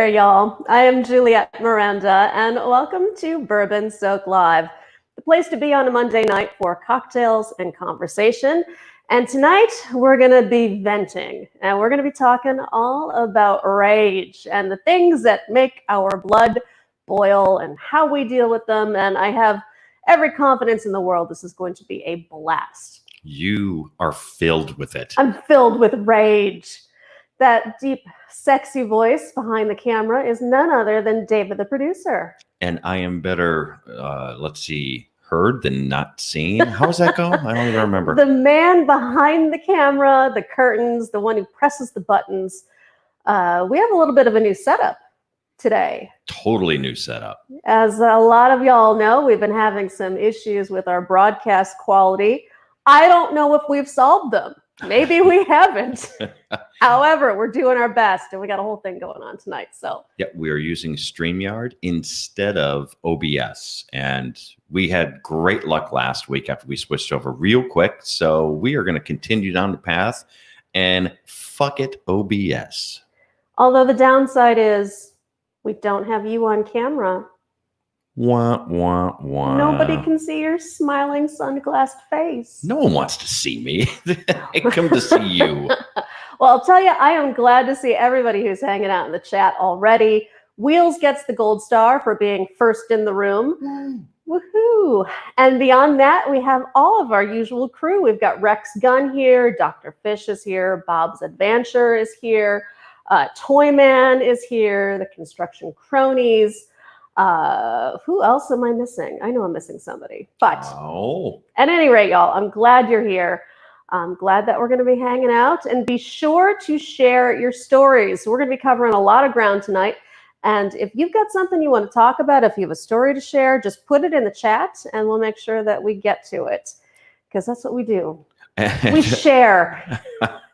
there, y'all. I am Juliet Miranda, and welcome to Bourbon Soak Live, the place to be on a Monday night for cocktails and conversation. And tonight, we're going to be venting, and we're going to be talking all about rage and the things that make our blood boil and how we deal with them. And I have every confidence in the world this is going to be a blast. You are filled with it. I'm filled with rage. That deep, sexy voice behind the camera is none other than David, the producer. And I am better, heard than not seen. How does that go? I don't even remember. The man behind the camera, the curtains, the one who presses the buttons. We have a little bit of a new setup today. Totally new setup. As a lot of y'all know, we've been having some issues with our broadcast quality. I don't know if we've solved them. Maybe we haven't. However, we're doing our best, and we got a whole thing going on tonight. So, we are using StreamYard instead of OBS, and we had great luck last week after we switched over real quick. So we are going to continue down the path and fuck it, OBS. Although the downside is we don't have you on camera. Wah, wah, wah. Nobody can see your smiling sunglassed face. No one wants to see me. I come to see you. Well, I'll tell you, I am glad to see everybody who's hanging out in the chat already. Wheels gets the gold star for being first in the room. Woohoo! And beyond that, we have all of our usual crew. We've got Rex Gunn here, Dr. Fish is here, Bob's Adventure is here, Toyman is here, the Construction Cronies. Who else am I missing? I know I'm missing somebody, but at any rate, y'all, I'm glad you're here. I'm glad that we're going to be hanging out, and be sure to share your stories. We're going to be covering a lot of ground tonight. And if you've got something you want to talk about, if you have a story to share, just put it in the chat and we'll make sure that we get to it, because that's what we do. We share.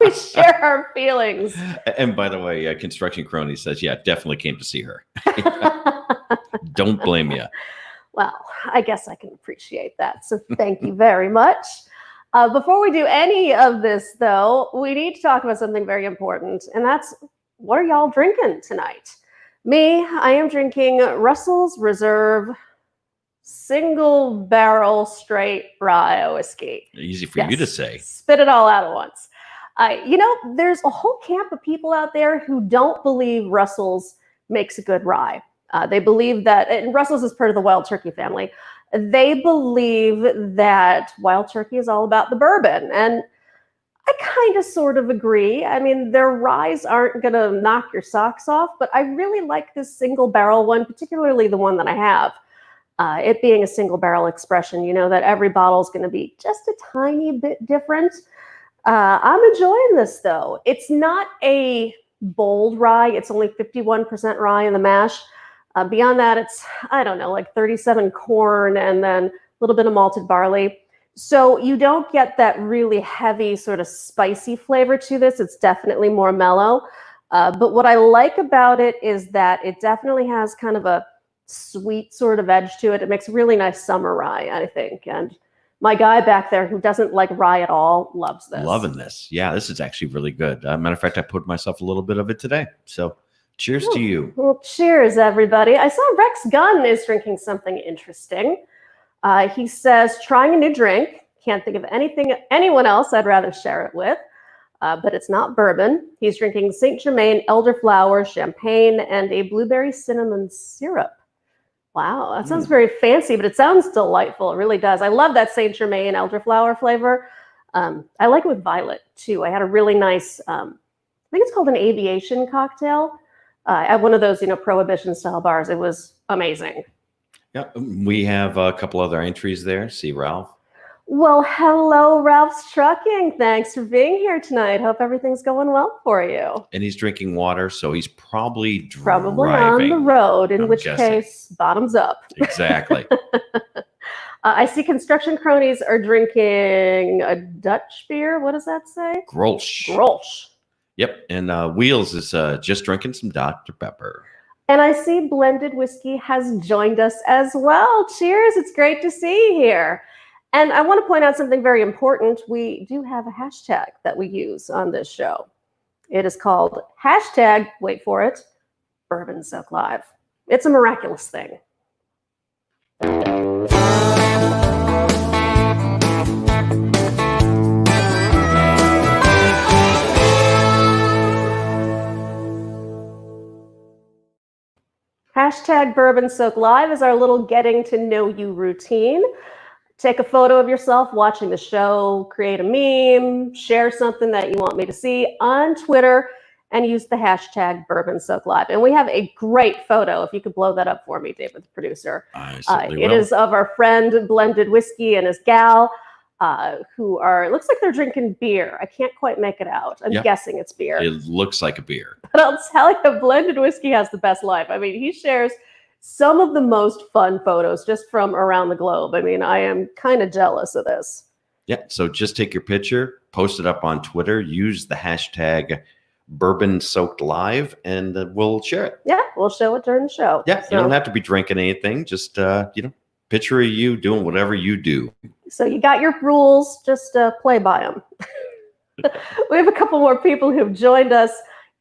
We share our feelings. And by the way, Construction Crony says, yeah, definitely came to see her. Don't blame you. Well, I guess I can appreciate that. So thank you very much. Before we do any of this, though, we need to talk about something very important, and that's, what are y'all drinking tonight? Me, I am drinking Russell's Reserve single barrel straight rye whiskey. Easy for you to say. Spit it all out at once. There's a whole camp of people out there who don't believe Russell's makes a good rye. They believe that, and Russell's is part of the Wild Turkey family, they believe that Wild Turkey is all about the bourbon. And I kind of sort of agree. I mean, their ryes aren't going to knock your socks off, but I really like this single barrel one, particularly the one that I have. It being a single barrel expression, you know that every bottle is going to be just a tiny bit different. I'm enjoying this, though. It's not a bold rye. It's only 51% rye in the mash. Beyond that, it's, I don't know, like 37 corn and then a little bit of malted barley. So you don't get that really heavy sort of spicy flavor to this. It's definitely more mellow. But what I like about it is that it definitely has kind of a sweet sort of edge to it. It makes really nice summer rye, I think. And my guy back there who doesn't like rye at all loves this. Loving this. Yeah, this is actually really good. Matter of fact, I put myself a little bit of it today. So cheers to you. Well, cheers, everybody. I saw Rex Gunn is drinking something interesting. He says, trying a new drink. Can't think of anyone else I'd rather share it with. But it's not bourbon. He's drinking Saint Germain elderflower champagne and a blueberry cinnamon syrup. Wow, that sounds very fancy, but it sounds delightful. It really does. I love that Saint Germain elderflower flavor. I like it with violet, too. I had a really nice, I think it's called an aviation cocktail at one of those, Prohibition-style bars. It was amazing. Yeah, we have a couple other entries there. See Ralph. Well, hello, Ralph's Trucking. Thanks for being here tonight. Hope everything's going well for you. And he's drinking water, so he's probably driving. Probably on the road, in which case, bottoms up. Exactly. I see Construction Cronies are drinking a Dutch beer. What does that say? Grolsch. Grolsch. Yep, and Wheels is just drinking some Dr. Pepper. And I see Blended Whiskey has joined us as well. Cheers. It's great to see you here. And I want to point out something very important. We do have a hashtag that we use on this show. It is called hashtag, wait for it, Bourbon Soak Live. It's a miraculous thing. Hashtag Bourbon Soak Live is our little getting to know you routine. Take a photo of yourself watching the show, create a meme, share something that you want me to see on Twitter, and use the hashtag Bourbon Soak Live. And we have a great photo. If you could blow that up for me, David, the producer. I certainly It will. is of our friend Blended Whiskey and his gal, who are, looks like they're drinking beer. I can't quite make it out. I'm guessing it's beer. It looks like a beer. But I'll tell you, Blended Whiskey has the best life. I mean, he shares some of the most fun photos just from around the globe. I mean, I am kind of jealous of this. Yeah, so just take your picture, post it up on Twitter, use the hashtag Bourbon Soaked Live, and we'll share it. Yeah, we'll show it during the show. Yeah, you don't have to be drinking anything. Just, picture of you doing whatever you do. So you got your rules, just play by them. We have a couple more people who've joined us,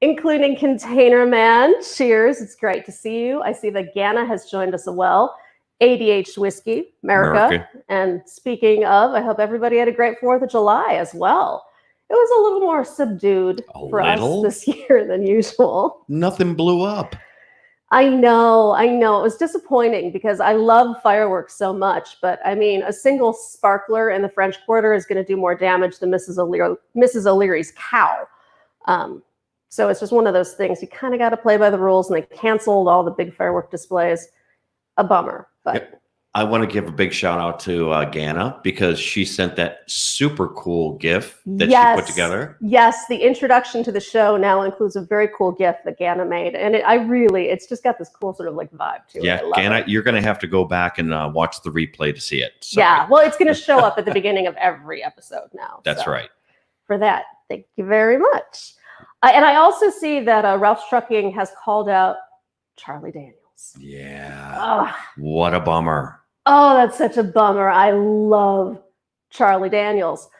including Container Man. Cheers, it's great to see you. I see that Ganna has joined us as well. ADH Whiskey, America. And speaking of, I hope everybody had a great 4th of July as well. It was a little more subdued for us this year than usual. Nothing blew up. I know. It was disappointing because I love fireworks so much. But I mean, a single sparkler in the French Quarter is going to do more damage than Mrs. O'Leary's cow. So it's just one of those things. You kind of got to play by the rules, and they canceled all the big firework displays. A bummer. But I want to give a big shout out to Ganna because she sent that super cool GIF that she put together. Yes, the introduction to the show now includes a very cool GIF that Ganna made, and it's just got this cool sort of like vibe to it. Yeah, Ganna, you're going to have to go back and watch the replay to see it. Sorry. Yeah, well, it's going to show up at the beginning of every episode now. That's right. For that, thank you very much. And I also see that Ralph's Trucking has called out Charlie Daniels. Yeah. What a bummer. Oh, that's such a bummer. I love Charlie Daniels.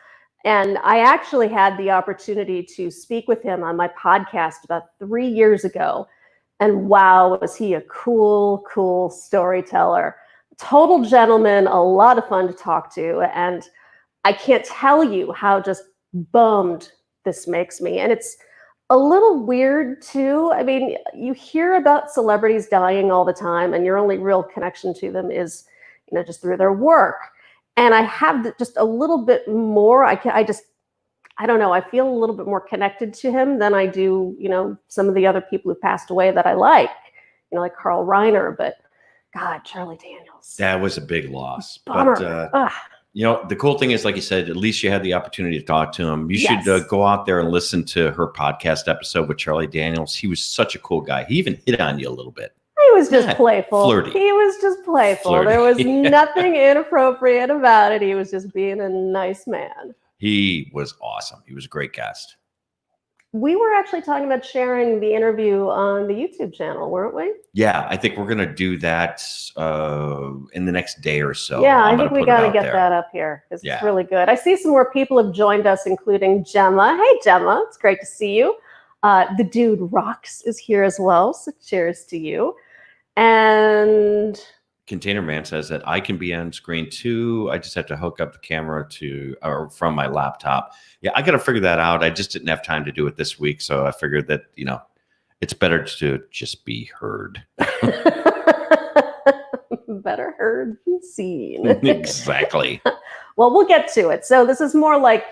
And I actually had the opportunity to speak with him on my podcast about 3 years ago. And wow, was he a cool storyteller. Total gentleman, a lot of fun to talk to. And I can't tell you how just bummed this makes me. And it's a little weird too. I mean, you hear about celebrities dying all the time, and your only real connection to them is, just through their work. And I have just a little bit more. I don't know. I feel a little bit more connected to him than I do, some of the other people who passed away that I like, like Carl Reiner. But God, Charlie Daniels. That was a big loss. Bummer. But the cool thing is, like you said, at least you had the opportunity to talk to him. You should go out there and listen to her podcast episode with Charlie Daniels. He was such a cool guy. He even hit on you a little bit. He was just playful. Flirty. He was just playful. Flirty. There was nothing inappropriate about it. He was just being a nice man. He was awesome. He was a great guest. We were actually talking about sharing the interview on the YouTube channel, weren't we? Yeah, I think we're going to do that in the next day or so. Yeah, I think we got to get that up here because it's really good. I see some more people have joined us, including Gemma. Hey, Gemma. It's great to see you. The Dude Rocks is here as well, so cheers to you. And Container Man says that I can be on screen too. I just have to hook up the camera from my laptop. Yeah, I got to figure that out. I just didn't have time to do it this week, so I figured that it's better to just be heard. Better heard than seen. Exactly. Well, we'll get to it. So this is more like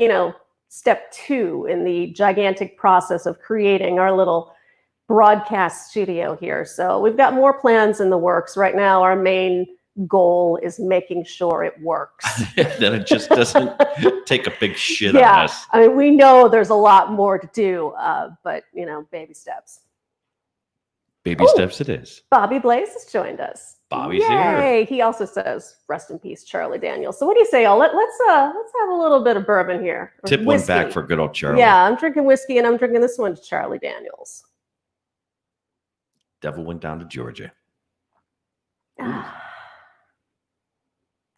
step 2 in the gigantic process of creating our little broadcast studio here. So we've got more plans in the works. Right now, our main goal is making sure it works. That it just doesn't take a big shit on us. I mean, we know there's a lot more to do, but, baby steps. Baby steps it is. Bobby Blaze has joined us. Bobby's here. He also says, rest in peace, Charlie Daniels. So what do you say, y'all? Let's have a little bit of bourbon here. Tip one back for good old Charlie. Yeah, I'm drinking whiskey, and I'm drinking this one to Charlie Daniels. Devil went down to Georgia.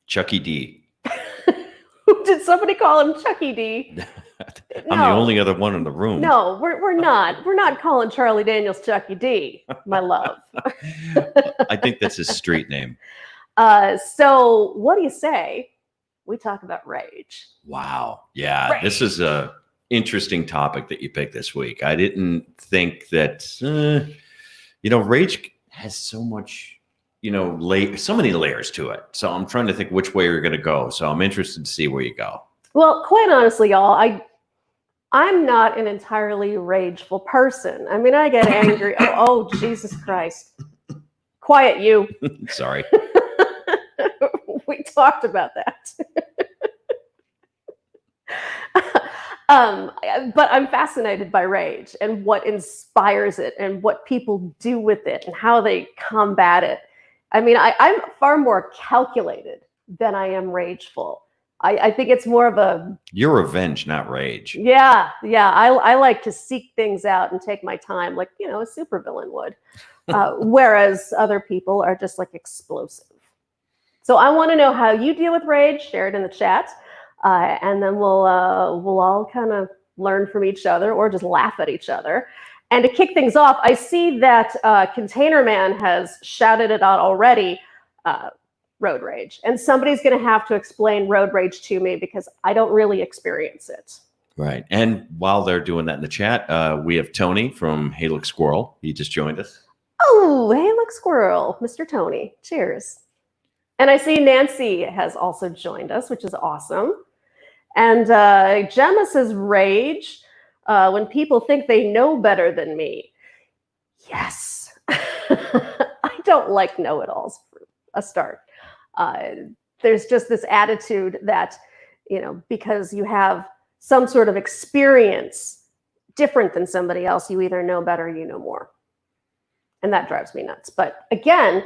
Chucky D. Did somebody call him Chucky D? I'm the only other one in the room. No, we're not. We're not calling Charlie Daniels Chucky D, my love. I think that's his street name. So what do you say we talk about rage? Wow. Yeah, Rage. this is a interesting topic that you picked this week. I didn't think that, rage has so much, so many layers to it. So I'm trying to think which way you're going to go. So I'm interested to see where you go. Well, quite honestly, y'all, I'm not an entirely rageful person. I mean, I get angry. Oh, Jesus Christ. Quiet, you. Sorry. We talked about that. But I'm fascinated by rage and what inspires it and what people do with it and how they combat it. I mean, I'm far more calculated than I am rageful. I think it's more of a... You're revenge, not rage. Yeah. I like to seek things out and take my time like, a supervillain would. Whereas other people are just like explosive. So I want to know how you deal with rage. Share it in the chat. And then we'll all kind of learn from each other or just laugh at each other. And to kick things off, I see that Container Man has shouted it out already, road rage. And somebody's going to have to explain road rage to me because I don't really experience it. Right. And while they're doing that in the chat, we have Tony from Hey Look Squirrel. He just joined us. Oh, Hey Look Squirrel, Mr. Tony. Cheers. And I see Nancy has also joined us, which is awesome. And Gemma says, rage when people think they know better than me. Yes. I don't like know-it-alls for a start. There's just this attitude that, because you have some sort of experience different than somebody else, you either know better or you know more. And that drives me nuts. But again,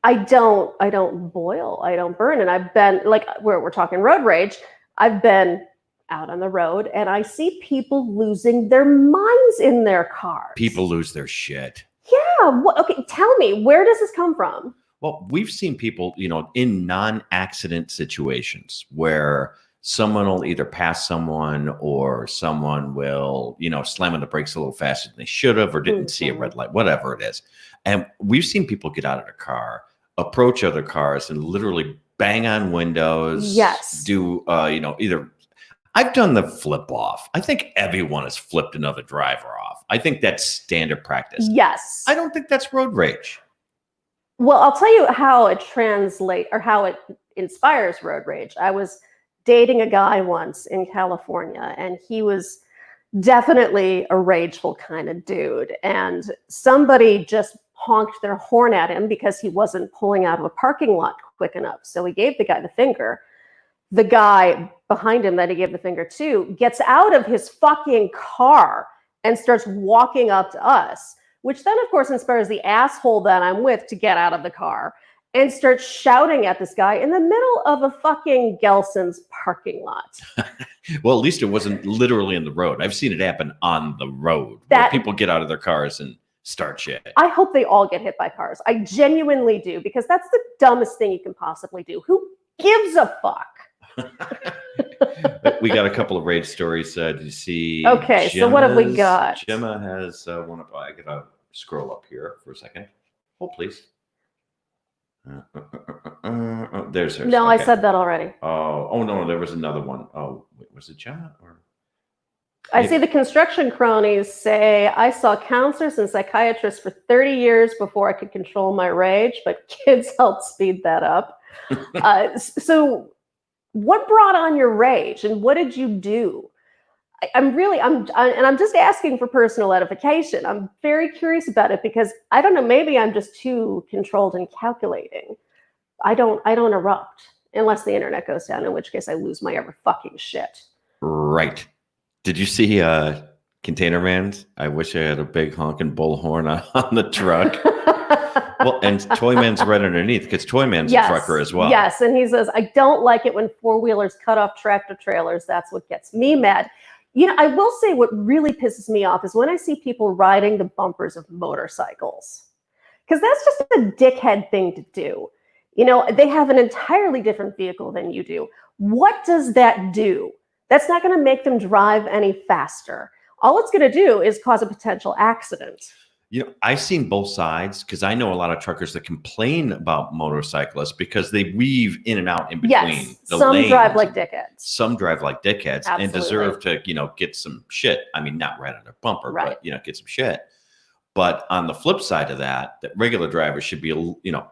I don't boil, I don't burn. And I've been, like, where we're talking road rage, I've been out on the road and I see people losing their minds in their cars. People lose their shit. Yeah. Okay, tell me, where does this come from? Well, we've seen people, in non-accident situations where someone will either pass someone or someone will, slam on the brakes a little faster than they should have or didn't see a red light, whatever it is. And we've seen people get out of their car, approach other cars and literally bang on windows. Yes. Do, either... I've done the flip off. I think everyone has flipped another driver off. I think that's standard practice. Yes. I don't think that's road rage. Well, I'll tell you how it translates or how it inspires road rage. I was dating a guy once in California, and he was definitely a rageful kind of dude. And somebody just honked their horn at him because he wasn't pulling out of a parking lot quick enough. So he gave the guy the finger. The guy behind him that he gave the finger to gets out of his fucking car and starts walking up to us, which then, of course, inspires the asshole that I'm with to get out of the car and start shouting at this guy in the middle of a fucking Gelson's parking lot. Well, at least it wasn't literally in the road. I've seen it happen on the road where people get out of their cars and start shit. I hope they all get hit by cars. I genuinely do, because that's the dumbest thing you can possibly do. Who gives a fuck? We got a couple of rage stories. Did you see? Okay, so what have we got? Gemma has one up. I gotta scroll up here for a second. Hold, please. There's hers. No, okay. I said that already. Oh no, there was another one. Oh, wait, was it Gemma or? I see the construction cronies say, I saw counselors and psychiatrists for 30 years before I could control my rage, but kids helped speed that up. So what brought on your rage and what did you do? I'm just asking for personal edification. I'm very curious about it because I don't know, maybe I'm just too controlled and calculating. I don't erupt unless the internet goes down, in which case I lose my ever fucking shit. Right. Did you see Container Man's? I wish I had a big honking bullhorn on the truck. Well, and Toy Man's right underneath because Toy Man's a trucker as well. Yes, and he says, I don't like it when four-wheelers cut off tractor trailers. That's what gets me mad. I will say what really pisses me off is when I see people riding the bumpers of motorcycles, because that's just a dickhead thing to do. They have an entirely different vehicle than you do. What does that do? That's not going to make them drive any faster. All it's going to do is cause a potential accident. I've seen both sides because I know a lot of truckers that complain about motorcyclists because they weave in and out in between Yes, the some lanes. drive like dickheads. Some drive like dickheads and Absolutely. deserve to, get some shit. I mean, not right on their bumper, Right. but, get some shit. But on the flip side of that regular drivers should be,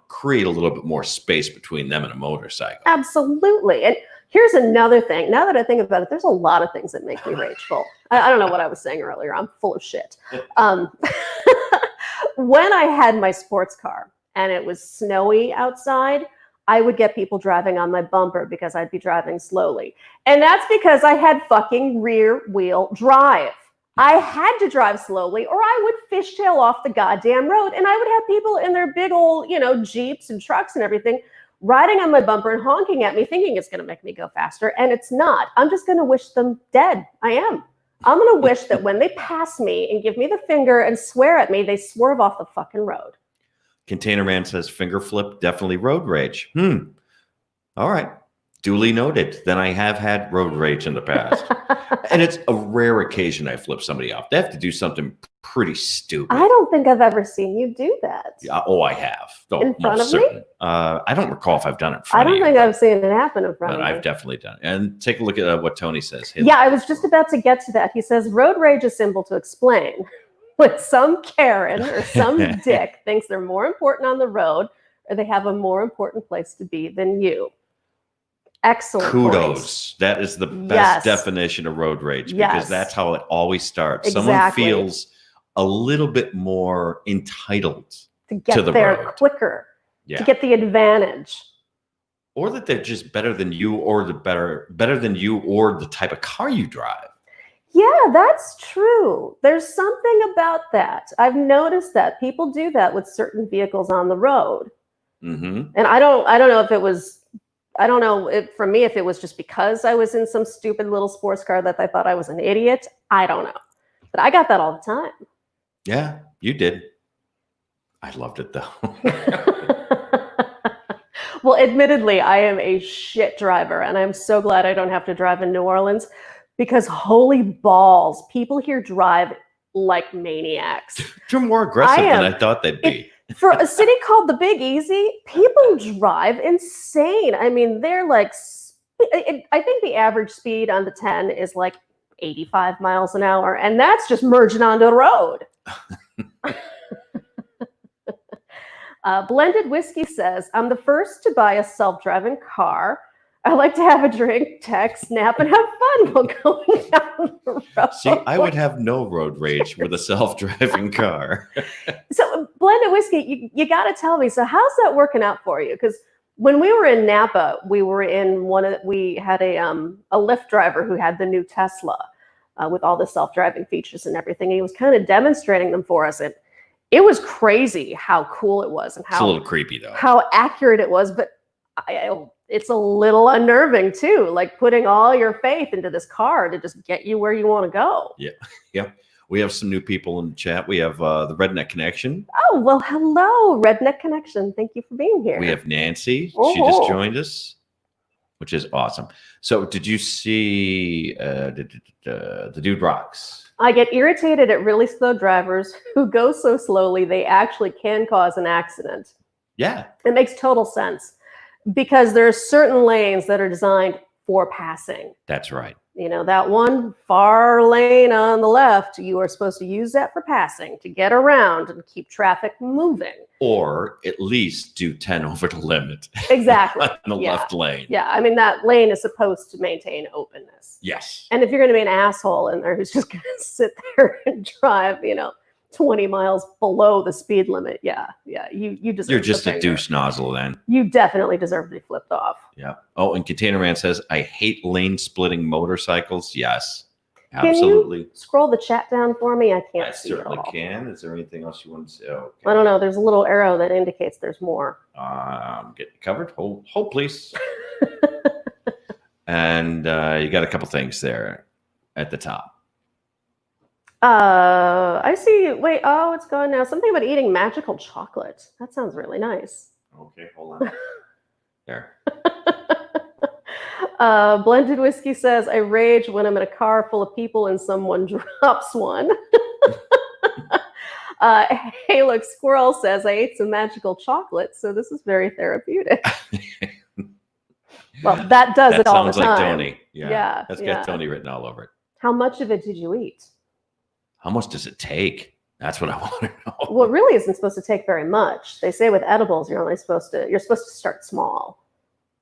create a little bit more space between them and a motorcycle. Absolutely. And here's another thing. Now that I think about it, there's a lot of things that make me rageful. I don't know what I was saying earlier. I'm full of shit. When I had my sports car and it was snowy outside, I would get people driving on my bumper because I'd be driving slowly. And that's because I had fucking rear wheel drive. I had to drive slowly or I would fishtail off the goddamn road. And I would have people in their big old, Jeeps and trucks and everything riding on my bumper and honking at me thinking it's going to make me go faster. And it's not. I'm just going to wish them dead. I am. I'm going to wish that when they pass me and give me the finger and swear at me, they swerve off the fucking road. Container Man says finger flip, definitely road rage. All right. Duly noted. Then I have had road rage in the past. And it's a rare occasion I flip somebody off. They have to do something pretty stupid. I don't think I've ever seen you do that. Oh, I have. In front of me? I don't recall if I've done it in front of you. I don't think I've seen it happen in front of me. But I've definitely done it. And take a look at what Tony says. Yeah, I was just about to get to that. He says, road rage is simple to explain. When some Karen or some dick thinks they're more important on the road or they have a more important place to be than you. Excellent. Kudos. Point. That is the best definition of road rage because that's how it always starts. Exactly. Someone feels a little bit more entitled to get to the there road. Quicker, to get the advantage. Or that they're just better than you or better than you or the type of car you drive. Yeah, that's true. There's something about that. I've noticed that people do that with certain vehicles on the road. Mm-hmm. And I don't know if it was, for me, if it was just because I was in some stupid little sports car that I thought I was an idiot. I don't know. But I got that all the time. Yeah, you did. I loved it though. Well, admittedly, I am a shit driver and I'm so glad I don't have to drive in New Orleans because holy balls, people here drive like maniacs. You're more aggressive than I thought they'd be. For a city called the Big Easy, people drive insane. I mean, they're like, I think the average speed on the 10 is like 85 miles an hour, and that's just merging onto the road. Blended Whiskey says, I'm the first to buy a self-driving car. I like to have a drink, text, nap, and have fun while going down the road. See, I would have no road rage with a self-driving car. So, Blended Whiskey, you got to tell me, so how's that working out for you? Because when we were in Napa, we had a Lyft driver who had the new Tesla with all the self-driving features and everything. He was kind of demonstrating them for us. It was crazy how cool it was and it's a little creepy though. How accurate it was, but it's a little unnerving too, like putting all your faith into this car to just get you where you want to go. Yeah. We have some new people in the chat. We have the Redneck Connection. Oh, well, hello, Redneck Connection. Thank you for being here. We have Nancy. Oh. She just joined us, which is awesome. So did you see the Dude Rocks? I get irritated at really slow drivers who go so slowly they actually can cause an accident. Yeah. It makes total sense because there are certain lanes that are designed for passing. That's right. That one far lane on the left, you are supposed to use that for passing to get around and keep traffic moving. Or at least do 10 over the limit. Exactly. On the left lane. Yeah, I mean, that lane is supposed to maintain openness. Yes. And if you're going to be an asshole in there who's just going to sit there and drive, 20 miles below the speed limit, you deserve. You're just a douche nozzle then. You definitely deserve to be flipped off. Yeah. Oh, and Container Man says, I hate lane splitting motorcycles. Yes, absolutely. Can you scroll the chat down for me? I can't see it all. I certainly can. Is there anything else you want to say? Okay. I don't know. There's a little arrow that indicates there's more. Get covered. Hold please. And you got a couple things there at the top. I see. Wait. Oh, it's gone now. Something about eating magical chocolate. That sounds really nice. Okay, hold on. There. Blended Whiskey says, I rage when I'm in a car full of people and someone drops one. Hey, look, Squirrel says, I ate some magical chocolate, so this is very therapeutic. Well, that does That it all the sounds like time. Tony. Yeah. Yeah, That's yeah. got Tony written all over it. How much of it did you eat? How much does it take? That's what I want to know. Well, it really isn't supposed to take very much. They say with edibles, you're supposed to start small.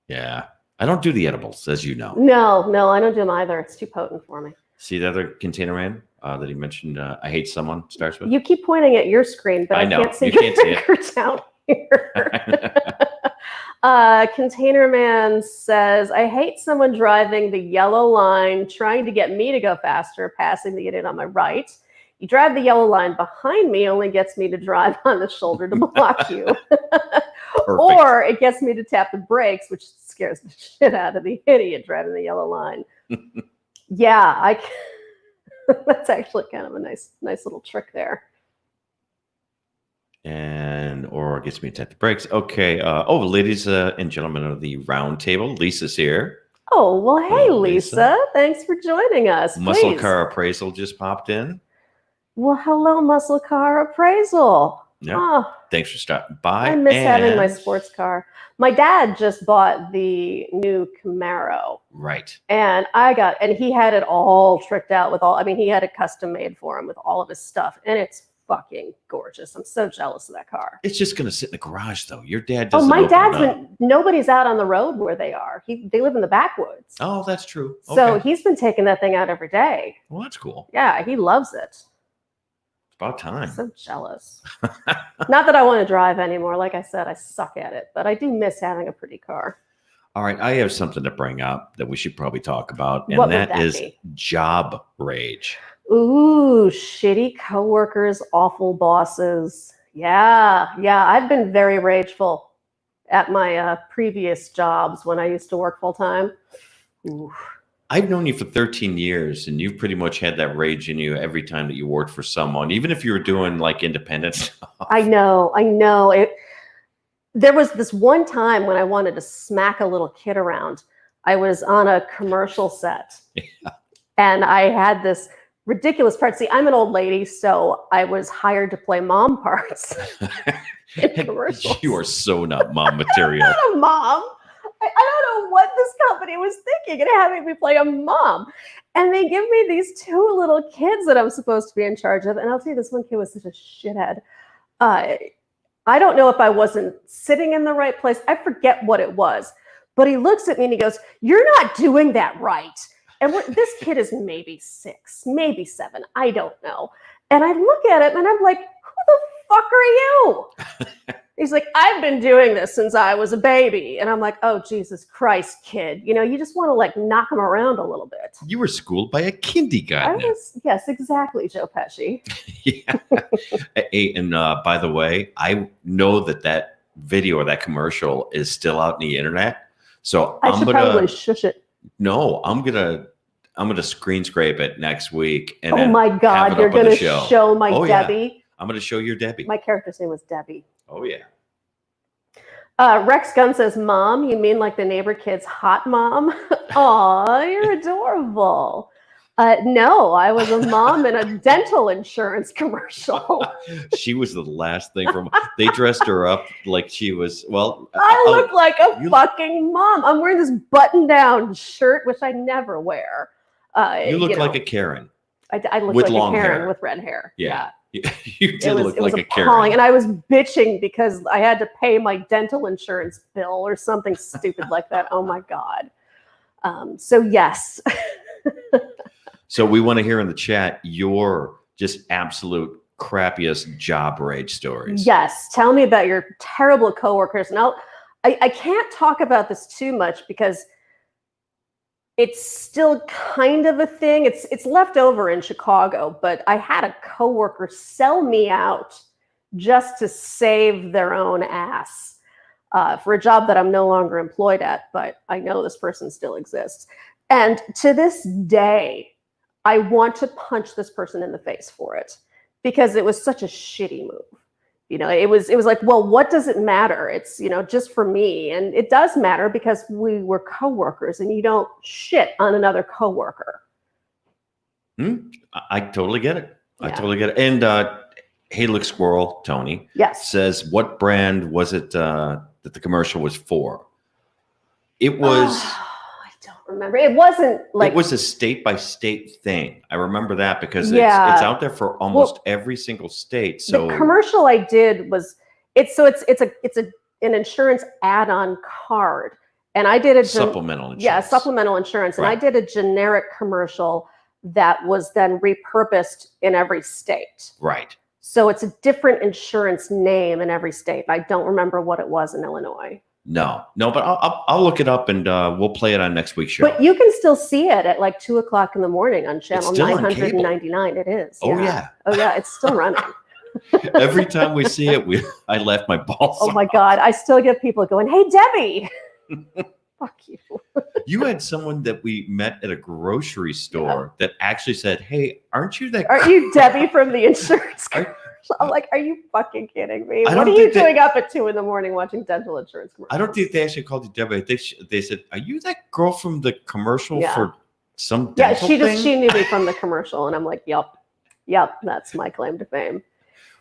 Yeah. I don't do the edibles, as you know. No, I don't do them either. It's too potent for me. See the other container man that he mentioned, I hate someone, starts with? You keep pointing at your screen, but I can't see your finger down here. Container Man says, I hate someone driving the yellow line, trying to get me to go faster, passing the idiot on my right. You drive the yellow line behind me, only gets me to drive on the shoulder to block you. Or it gets me to tap the brakes, which scares the shit out of the idiot driving the yellow line. Yeah, that's actually kind of a nice little trick there. Or gets me to tap the brakes. Okay. Ladies and gentlemen of the round table, Lisa's here. Oh, well, hey, Lisa. Thanks for joining us. Muscle Car Appraisal just popped in. Well, hello, Muscle Car Appraisal. Yeah. Oh, thanks for stopping by. I miss having my sports car. My dad just bought the new Camaro. Right. And he had it all tricked out he had it custom made for him with all of his stuff. And it's fucking gorgeous. I'm so jealous of that car. It's just going to sit in the garage, though. Your dad doesn't. Nobody's out on the road where they are. They live in the backwoods. Oh, that's true. Okay. So he's been taking that thing out every day. Well, that's cool. Yeah, he loves it. About time. I'm so jealous. Not that I want to drive anymore. Like I said, I suck at it, but I do miss having a pretty car. All right. I have something to bring up that we should probably talk about, and that is job rage. Ooh, shitty coworkers, awful bosses. Yeah. I've been very rageful at my previous jobs when I used to work full time. Ooh. I've known you for 13 years, and you've pretty much had that rage in you every time that you worked for someone, even if you were doing like independent stuff. I know. There was this one time when I wanted to smack a little kid around. I was on a commercial set, and I had this ridiculous part. See, I'm an old lady, so I was hired to play mom parts in commercials. You are so not mom material. I'm not a mom. I don't know what this company was thinking and having me play a mom. And they give me these two little kids that I'm supposed to be in charge of. And I'll tell you, this one kid was such a shithead. I don't know if I wasn't sitting in the right place. I forget what it was. But he looks at me and he goes, "You're not doing that right." And this kid is maybe 6, maybe 7. I don't know. And I look at him and I'm like, who the fuck are you? He's like, "I've been doing this since I was a baby." And I'm like, oh, Jesus Christ, kid. You just want to knock him around a little bit. You were schooled by a kindergartner. Yes, exactly, Joe Pesci. Yeah. Hey, and by the way, I know that video or that commercial is still out on the internet. So I'm gonna probably shush it. No, I'm gonna screen scrape it next week. And oh my God, you're gonna show my Debbie. Yeah. I'm gonna show your Debbie. My character's name was Debbie. Oh yeah. Rex Gunn says, "Mom, you mean like the neighbor kid's hot mom?" Aw, you're adorable. No, I was a mom in a dental insurance commercial. She was the last thing from. They dressed her up like she was. Well, I look like a fucking mom. I'm wearing this button-down shirt, which I never wear. You look like a Karen. I look like a Karen with red hair. Yeah. You did look like a Karen. Appalling. And I was bitching because I had to pay my dental insurance bill or something stupid like that. Oh my God. So yes. So we want to hear in the chat your just absolute crappiest job rage stories. Yes. Tell me about your terrible coworkers. And I can't talk about this too much because it's still kind of a thing. It's left over in Chicago, but I had a coworker sell me out just to save their own ass for a job that I'm no longer employed at, but I know this person still exists. And to this day, I want to punch this person in the face for it because it was such a shitty move. it was like, well, what does it matter? It's, just for me. And it does matter because we were coworkers, and you don't shit on another coworker. I totally get it. I Yeah. totally get it. And Hey Look Squirrel, Tony, Yes. says, what brand was it that the commercial was for? It was... I don't remember. It wasn't like... It was a state-by-state thing. I remember that because it's Yeah. out there for almost every single state. So the commercial I did was... It's an insurance add-on card. And I did a... supplemental insurance. Yeah, supplemental insurance. And I did a generic commercial that was then repurposed in every state. Right. So it's a different insurance name in every state. I don't remember what it was in Illinois. No, but I'll look it up, and we'll play it on next week's show. But you can still see it at like 2:00 in the morning on channel 999. It is. Oh yeah. Oh yeah, it's still running. Every time we see it, I laugh my balls off. Oh my God, I still get people going, "Hey Debbie." Fuck you. You had someone that we met at a grocery store that actually said, "Hey, aren't you you Debbie from the insurance commercial?" I'm like, are you fucking kidding me? What are you doing up at 2 a.m. watching dental insurance commercials? I don't think they actually called you Debbie. I think they said, "Are you that girl from the commercial for some dental thing?" She knew me from the commercial, and I'm like, yep, that's my claim to fame.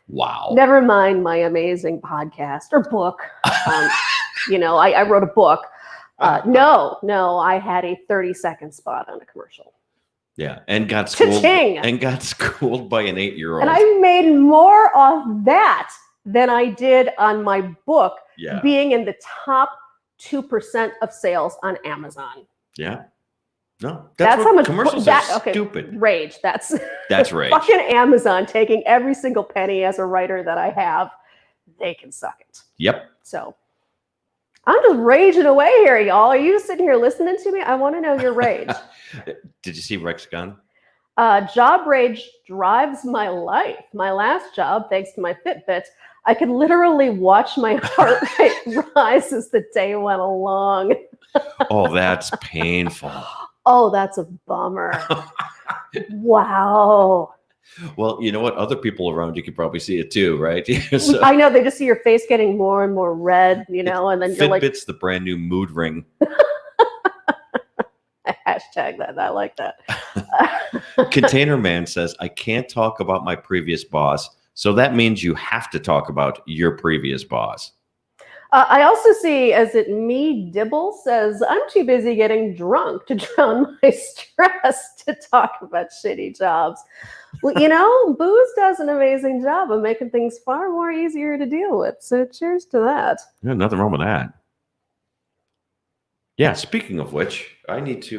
Wow. Never mind my amazing podcast or book. I wrote a book. No, I had a 30-second spot on a commercial. Yeah, and got schooled. Cha-ching! And got schooled by an 8-year-old. And I made more off that than I did on my book being in the top 2% of sales on Amazon. Yeah. No, that's how much commercials are stupid. Rage. That's rage. Fucking Amazon taking every single penny as a writer that I have. They can suck it. Yep. So I'm just raging away here, y'all. Are you just sitting here listening to me? I want to know your rage. Did you see Rex Gunn? Job rage drives my life. My last job, thanks to my Fitbit, I could literally watch my heart rate rise as the day went along. Oh, that's painful. Oh, that's a bummer. Wow. Well, you know what? Other people around you could probably see it too, right? So, I know. They just see your face getting more and more red, and then you're like... Fitbit's the brand new mood ring. Hashtag that. I like that. Container Man says, I can't talk about my previous boss. So that means you have to talk about your previous boss. I also see, as it me Dibble says, I'm too busy getting drunk to drown my stress to talk about shitty jobs. Well, booze does an amazing job of making things far more easier to deal with. So cheers to that. Yeah, nothing wrong with that. Yeah, speaking of which, I need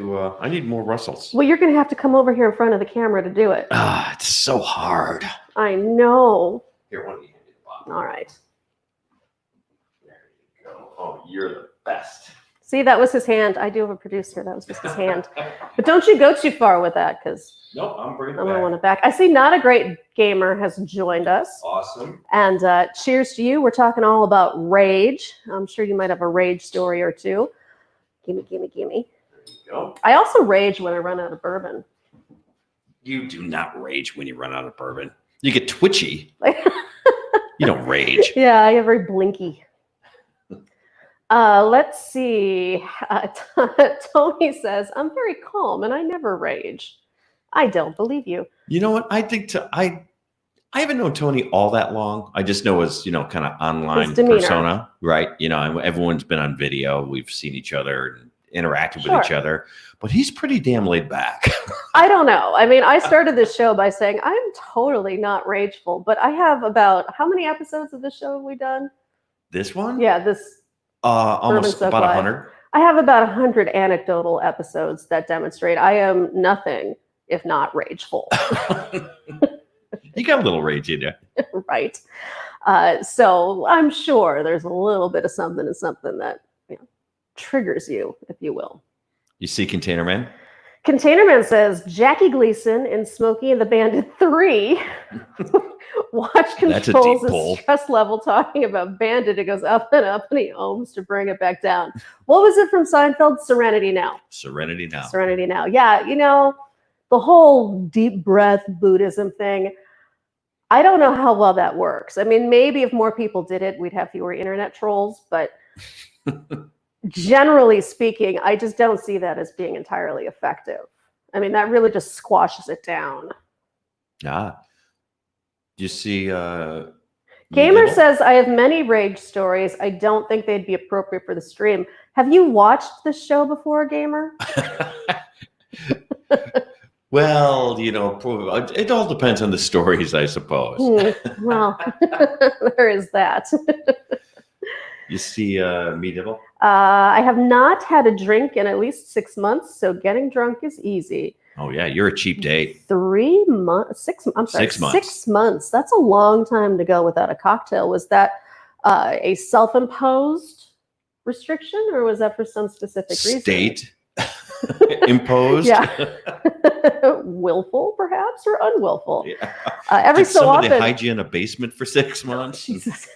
more Russells. Well, you're going to have to come over here in front of the camera to do it. It's so hard. I know. Here, why don't you hand me the bottle? All right. There you go. Oh, you're the best. See, that was his hand. I do have a producer. That was just his hand. But don't you go too far with that, because nope, I'm bringing it I'm going to want it back. I see Not a Great Gamer has joined us. Awesome. And cheers to you. We're talking all about rage. I'm sure you might have a rage story or two. Gimme. There you go. I also rage when I run out of bourbon. You do not rage when you run out of bourbon. You get twitchy. You don't rage. Yeah, I get very blinky. Let's see. Tony says, I'm very calm and I never rage. I don't believe you. You know what? I think I haven't known Tony all that long. I just know his, kind of online persona, right? Everyone's been on video. We've seen each other and interacted with each other, but he's pretty damn laid back. I don't know. I mean, I started this show by saying I'm totally not rageful, but I have how many episodes of this show have we done? This one? Yeah, this. Almost about 100. I have about 100 anecdotal episodes that demonstrate I am nothing if not rageful. You got a little rage in you. Right. So I'm sure there's a little bit of something that triggers you, if you will. You see Container Man? Container Man says, Jackie Gleason in Smokey and the Bandit 3. Watch controls his stress level talking about Bandit. It goes up and up and he owns to bring it back down. What was it from Seinfeld? Serenity Now. Serenity Now. Serenity Now. Yeah, the whole deep breath Buddhism thing. I don't know how well that works. I mean, maybe if more people did it, we'd have fewer internet trolls, but generally speaking, I just don't see that as being entirely effective. I mean, that really just squashes it down. Ah, you see, Gamer Meadable? says, I have many rage stories. I don't think they'd be appropriate for the stream. Have you watched this show before, Gamer? Well, it all depends on the stories, I suppose. Well, there is that. You see, Meadable? I have not had a drink in at least 6 months, so getting drunk is easy. Oh yeah, you're a cheap date. 3 months, 6. I'm sorry, 6 months. 6 months. That's a long time to go without a cocktail. Was that a self-imposed restriction, or was that for some specific reason? State imposed. Yeah. Willful, perhaps, or unwillful. Yeah. Every Did so somebody often. hide you in a basement for 6 months? Jesus,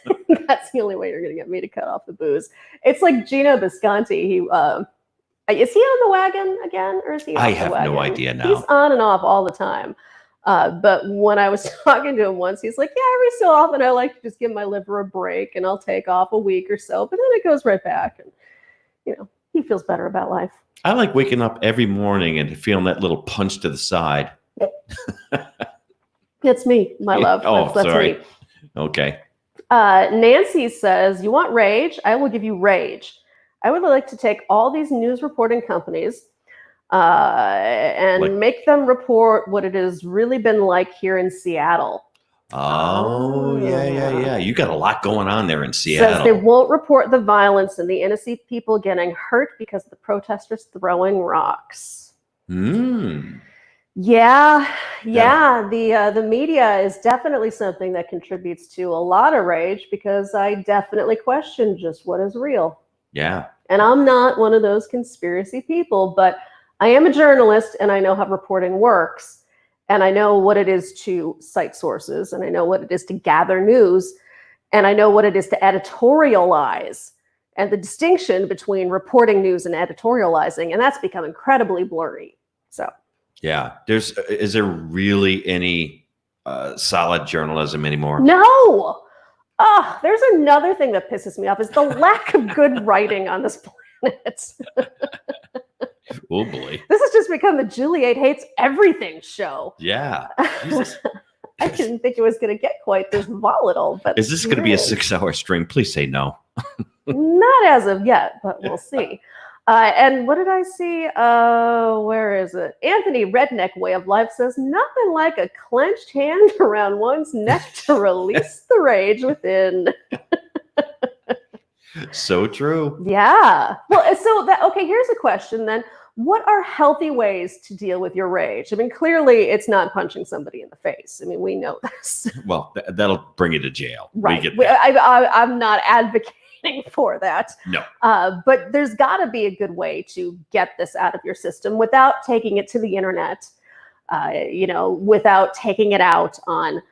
that's the only way you're going to get me to cut off the booze. It's like Gino Bisconti. Is he on the wagon again, or is he off I the have wagon? no idea now. He's on and off all the time. But when I was talking to him once, he's like, yeah, every so often I like to just give my liver a break and I'll take off a week or so, but then it goes right back. And, he feels better about life. I like waking up every morning and feeling that little punch to the side. That's me, my love. Oh, that's sorry. me. Okay. Nancy says, you want rage? I will give you rage. I would like to take all these news reporting companies and make them report what it has really been like here in Seattle. Oh, yeah. You got a lot going on there in Seattle. Says they won't report the violence and the innocent people getting hurt because the protesters throwing rocks. Yeah. The media is definitely something that contributes to a lot of rage, because I definitely question just what is real. Yeah. And I'm not one of those conspiracy people, but I am a journalist and I know how reporting works. And I know what it is to cite sources, and I know what it is to gather news, and I know what it is to editorialize, and the distinction between reporting news and editorializing. And that's become incredibly blurry. So, yeah. Is there really any solid journalism anymore? No. There's another thing that pisses me off is the lack of good writing on this planet. Oh boy. This has just become the Juliet Hates Everything show. Yeah. I didn't think it was going to get quite this volatile. But is this going to be a 6-hour stream? Please say no. Not as of yet, but we'll see. And what did I see? Where is it? Anthony Redneck Way of Life says, nothing like a clenched hand around one's neck to release the rage within. So true. Yeah. Well, okay, here's a question then. What are healthy ways to deal with your rage? I mean, clearly it's not punching somebody in the face. I mean, we know this. Well, that'll bring you to jail. Right. I'm not advocating for that. No. But there's got to be a good way to get this out of your system without taking it to the internet, without taking it out on,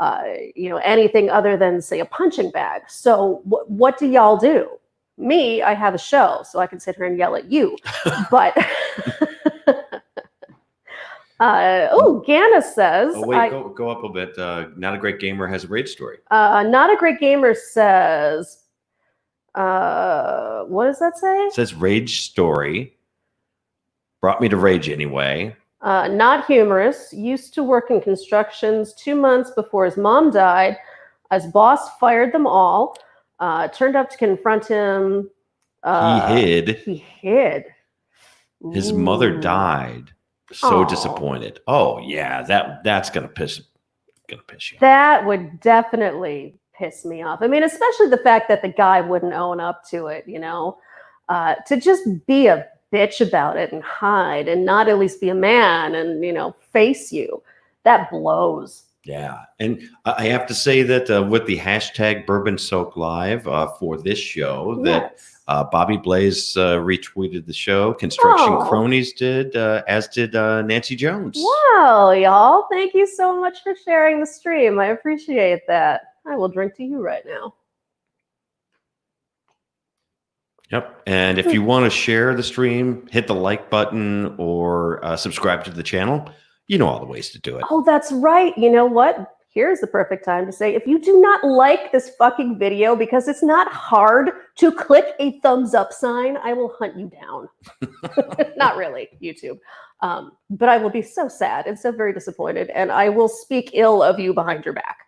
anything other than, say, a punching bag. So what do y'all do? Me, I have a show, so I can sit here and yell at you. But Ganna says. Oh wait, go up a bit. Not a Great Gamer has a rage story. Not a Great Gamer says. What does that say? It says rage story. Brought me to rage anyway. Not humorous. Used to work in constructions 2 months before his mom died. His boss fired them all. Turned up to confront him. He hid. His mother Ooh. died. So disappointed. Oh yeah, that's gonna piss you off. That would definitely piss me off. I mean, especially the fact that the guy wouldn't own up to it. To just be a bitch about it and hide and not at least be a man and face you. That blows. Yeah, and I have to say that with the hashtag Bourbon Soak Live for this show, that Bobby Blaze retweeted the show. Construction Cronies did, as did Nancy Jones. Wow, y'all! Thank you so much for sharing the stream. I appreciate that. I will drink to you right now. Yep, and if you want to share the stream, hit the like button or subscribe to the channel. You know all the ways to do it. Oh, that's right. You know what? here's the perfect time to say, if you do not like this fucking video, because it's not hard to click a thumbs up sign, I will hunt you down. Not really, YouTube. But I will be so sad and so very disappointed, and I will speak ill of you behind your back.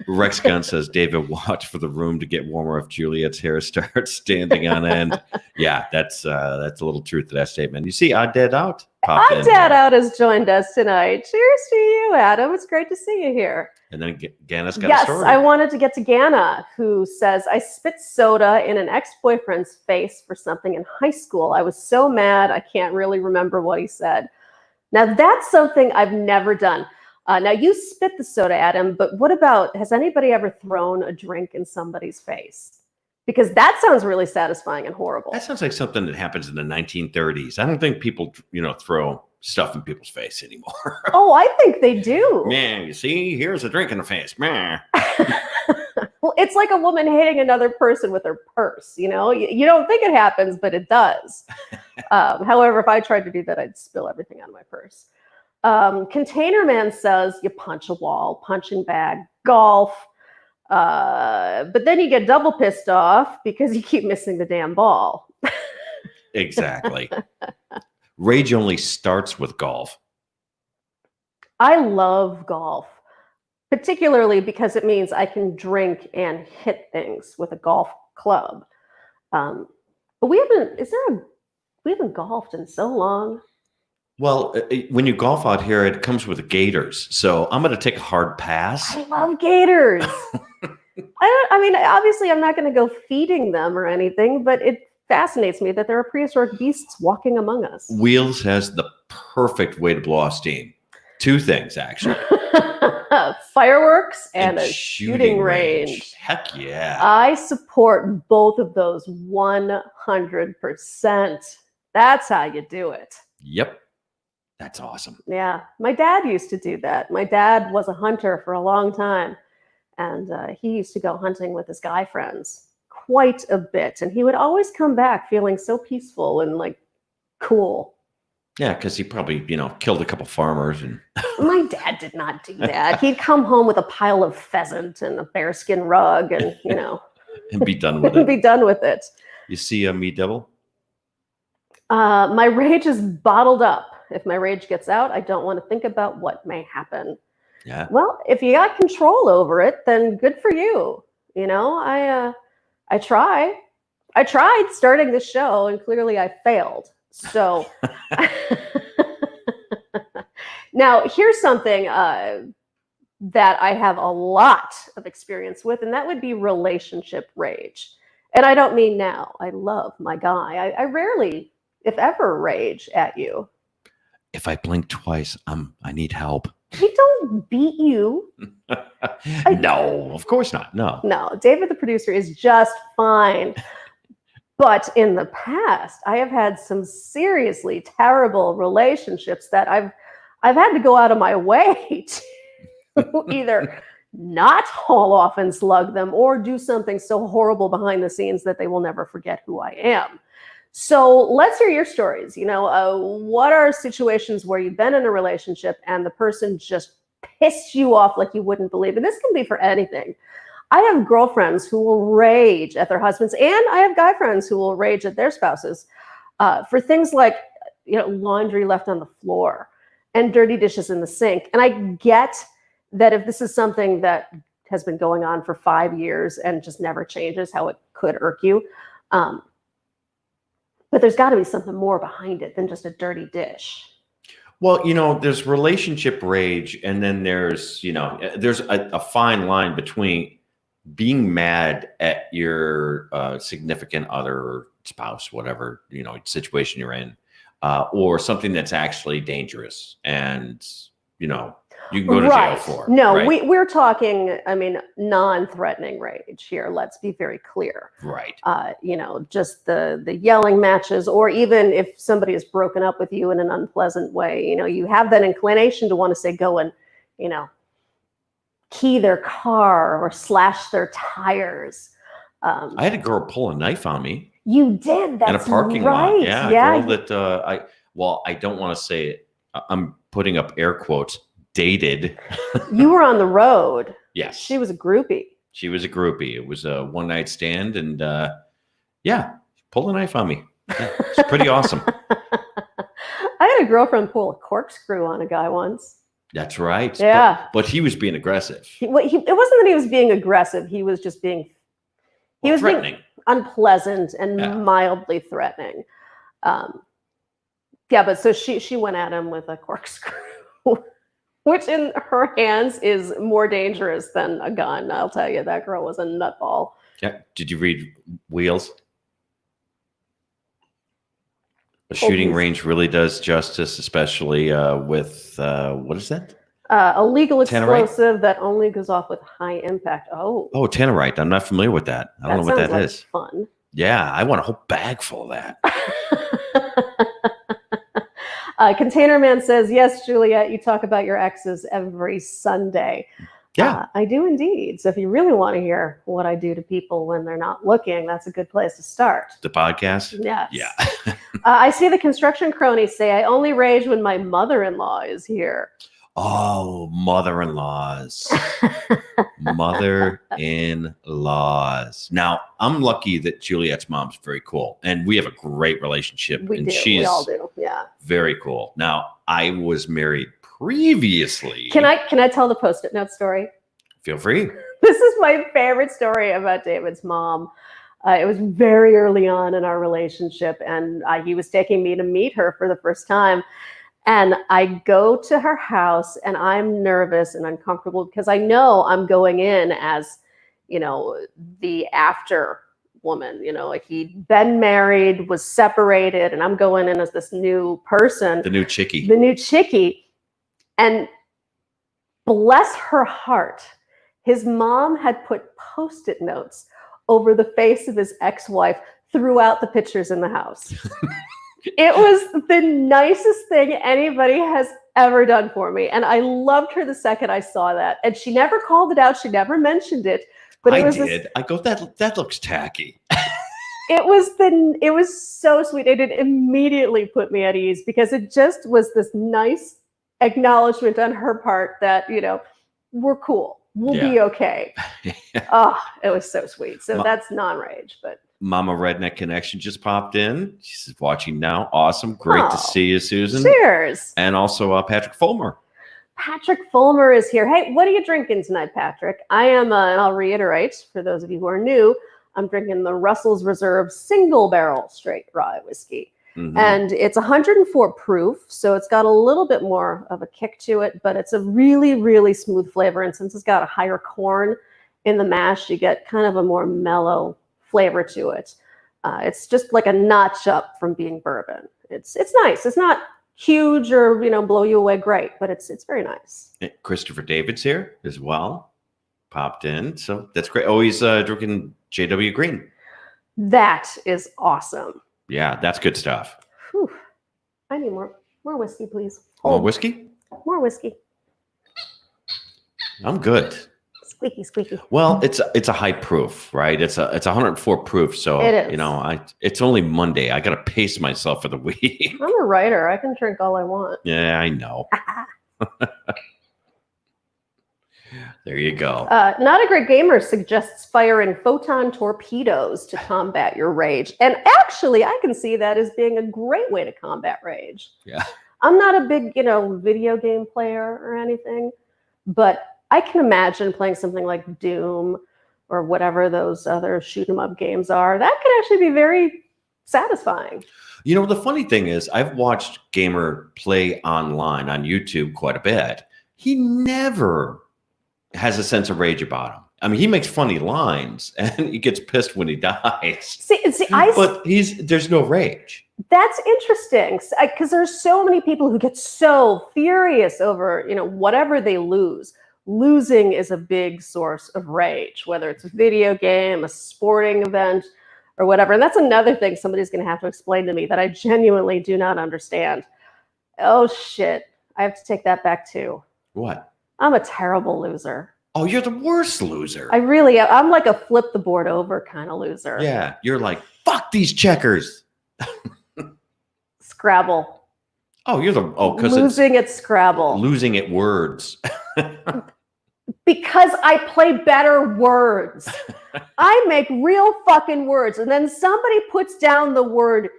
Rex Gunn says, David, watch for the room to get warmer if Juliet's hair starts standing on end. Yeah, that's a little truth to that statement. You see, Odd Dad Out popped in. Odd Dad Out has joined us tonight. Cheers to you, Adam. It's great to see you here. And then Ganna's got a story. Yes, I wanted to get to Ganna, who says, I spit soda in an ex-boyfriend's face for something in high school. I was so mad, I can't really remember what he said. Now, that's something I've never done. Now, you spit the soda at him, but what about, has anybody ever thrown a drink in somebody's face? Because that sounds really satisfying and horrible. That sounds like something that happens in the 1930s. I don't think people, throw stuff in people's face anymore. Oh, I think they do. Man, you see, here's a drink in the face. Man. Well, it's like a woman hitting another person with her purse. You don't think it happens, but it does. However, if I tried to do that, I'd spill everything out of my purse. Container Man says you punch a wall, punching bag, golf. But then you get double pissed off because you keep missing the damn ball. Exactly. Rage only starts with golf. I love golf, particularly because it means I can drink and hit things with a golf club. But we haven't golfed in so long. Well, when you golf out here, it comes with gators. So I'm going to take a hard pass. I love gators. I mean, obviously, I'm not going to go feeding them or anything, but it fascinates me that there are prehistoric beasts walking among us. Wheels has the perfect way to blow off steam. Two things, actually. Fireworks and a shooting range. Heck yeah. I support both of those 100%. That's how you do it. Yep. That's awesome. Yeah. My dad used to do that. My dad was a hunter for a long time. And he used to go hunting with his guy friends quite a bit. And he would always come back feeling so peaceful and like cool. Yeah, because he probably, killed a couple farmers. And my dad did not do that. He'd come home with a pile of pheasant and a bearskin rug and, and be done with it. Be done with it. You see me, Devil? My rage is bottled up. If my rage gets out, I don't want to think about what may happen. Yeah. Well, if you got control over it, then good for you. I tried starting this show, and clearly I failed. So now here's something that I have a lot of experience with, and that would be relationship rage. And I don't mean now. I love my guy. I rarely, if ever, rage at you. If I blink twice, I need help. He don't beat you. No, of course not. No. David, the producer, is just fine. But in the past, I have had some seriously terrible relationships that I've had to go out of my way to either not haul off and slug them or do something so horrible behind the scenes that they will never forget who I am. So let's hear your stories. What are situations where you've been in a relationship and the person just pissed you off like you wouldn't believe? And this can be for anything. I have girlfriends who will rage at their husbands, and I have guy friends who will rage at their spouses for things like, laundry left on the floor and dirty dishes in the sink. And I get that if this is something that has been going on for 5 years and just never changes, how it could irk you. But there's got to be something more behind it than just a dirty dish. Well, there's relationship rage, and then there's a fine line between being mad at your significant other or spouse, whatever, situation you're in, or something that's actually dangerous and, you can go to jail for. No, right? we're talking, non-threatening rage here. Let's be very clear. Right. Just the yelling matches, or even if somebody has broken up with you in an unpleasant way, you have that inclination to want to say, go and, key their car or slash their tires. I had a girl pull a knife on me. You did? That's in a parking right. lot. Yeah. A girl that I don't want to say it. I'm putting up air quotes, dated. You were on the road. Yes. She was a groupie. She was a groupie. It was a one-night stand, and yeah, pulled a knife on me. Yeah, it's pretty awesome. I had a girlfriend pull a corkscrew on a guy once. That's right. Yeah. But he was being aggressive. It wasn't that he was being aggressive. He was just being Threatening. being unpleasant and mildly threatening. Yeah, but so she went at him with a corkscrew, which in her hands is more dangerous than a gun. I'll tell you, that girl was a nutball. Yeah. Did you read Wheels? A shooting range really does justice, especially with what is that? A legal Tannerite? explosive that only goes off with high impact. Oh, Tannerite. I'm not familiar with that. I don't know what that sounds is. like fun. Yeah, I want a whole bag full of that. Container Man says, yes, Juliet, you talk about your exes every Sunday. Yeah. I do indeed. So if you really want to hear what I do to people when they're not looking, that's a good place to start. The podcast? Yes. Yeah. I see the construction cronies say, I only rage when my mother-in-law is here. Oh, mother-in-laws. Mother-in-laws. Now, I'm lucky that Juliet's mom's very cool, and we have a great relationship. We all do. Yeah. Very cool. Now, I was married previously. Can I tell the Post-it note story? Feel free. This is my favorite story about David's mom. It was very early on in our relationship, and he was taking me to meet her for the first time. And I go to her house, and I'm nervous and uncomfortable because I know I'm going in as, the after woman. Like he'd been married, was separated, and I'm going in as this new person. The new chickie. And bless her heart, his mom had put Post-it notes over the face of his ex-wife throughout the pictures in the house. It was the nicest thing anybody has ever done for me. And I loved her the second I saw that. And she never called it out. She never mentioned it. But I did. I go, that looks tacky. It was so sweet. It immediately put me at ease because it just was this nice acknowledgement on her part that, we're cool. We'll be okay. Oh, it was so sweet. So that's non-rage, but. Mama Redneck Connection just popped in. She's watching now. Awesome. Great to see you, Susan. Cheers. And also Patrick Fulmer. Patrick Fulmer is here. Hey, what are you drinking tonight, Patrick? I am, and I'll reiterate for those of you who are new, I'm drinking the Russell's Reserve Single Barrel Straight Rye Whiskey. Mm-hmm. And it's 104 proof, so it's got a little bit more of a kick to it, but it's a really, really smooth flavor. And since it's got a higher corn in the mash, you get kind of a more mellow flavor to it. It's just like a notch up from being bourbon. It's nice. It's not huge or blow you away great, but it's very nice. Christopher David's here as well, popped in, so that's great. Oh, he's drinking JW Green. That is awesome. Yeah, that's good stuff. Whew. I need more whiskey, please. More whiskey? More whiskey. I'm good. Squeaky. Well, it's a high proof, right? It's 104 proof, so it is. It's only Monday. I gotta pace myself for the week. I'm a writer. I can drink all I want. Yeah, I know. There you go. Not a Great Gamer suggests firing photon torpedoes to combat your rage, and actually, I can see that as being a great way to combat rage. Yeah. I'm not a big video game player or anything, but I can imagine playing something like Doom or whatever those other shoot 'em up games are. That could actually be very satisfying. The funny thing is, I've watched Gamer play online on YouTube quite a bit. He never has a sense of rage about him. I mean, he makes funny lines and he gets pissed when he dies. But there's no rage. That's interesting because there's so many people who get so furious over, whatever they lose. Losing is a big source of rage, whether it's a video game, a sporting event, or whatever. And that's another thing somebody's going to have to explain to me that I genuinely do not understand. Oh, shit. I have to take that back, too. What? I'm a terrible loser. Oh, you're the worst loser. I'm like a flip the board over kind of loser. Yeah. You're like, fuck these checkers. Scrabble. Oh, you're the because it's Losing at Scrabble. losing at words. Because I play better words. I make real fucking words. And then somebody puts down the word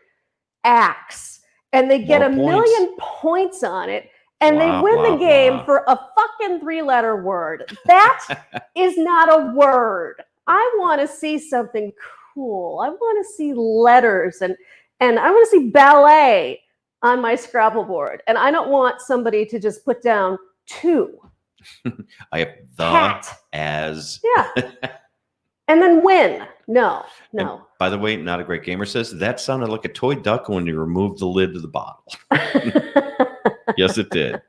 axe and they get More a points. million points on it and they Wah, win wah, the game wah. for a fucking 3-letter word. That is not a word. I want to see something cool. I want to see letters and I want to see ballet on my Scrabble board. And I don't want somebody to just put down 2. I have the Cat. as. Yeah. And then win. No. And by the way, Not a Great Gamer says that sounded like a toy duck when you removed the lid of the bottle. Yes, it did.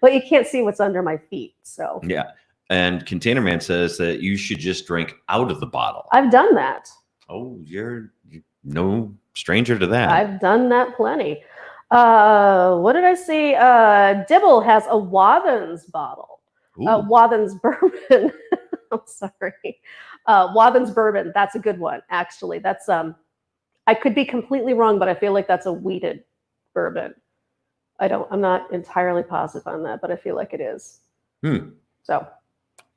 But you can't see what's under my feet. So Yeah. And Container Man says that you should just drink out of the bottle. I've done that. Oh, you're no stranger to that. I've done that plenty. What did I see? Dibble has a Wathans bottle. Wathans bourbon. I'm sorry. Wathans bourbon. That's a good one, actually. That's I could be completely wrong, but I feel like that's a wheated bourbon. I'm not entirely positive on that, but I feel like it is. So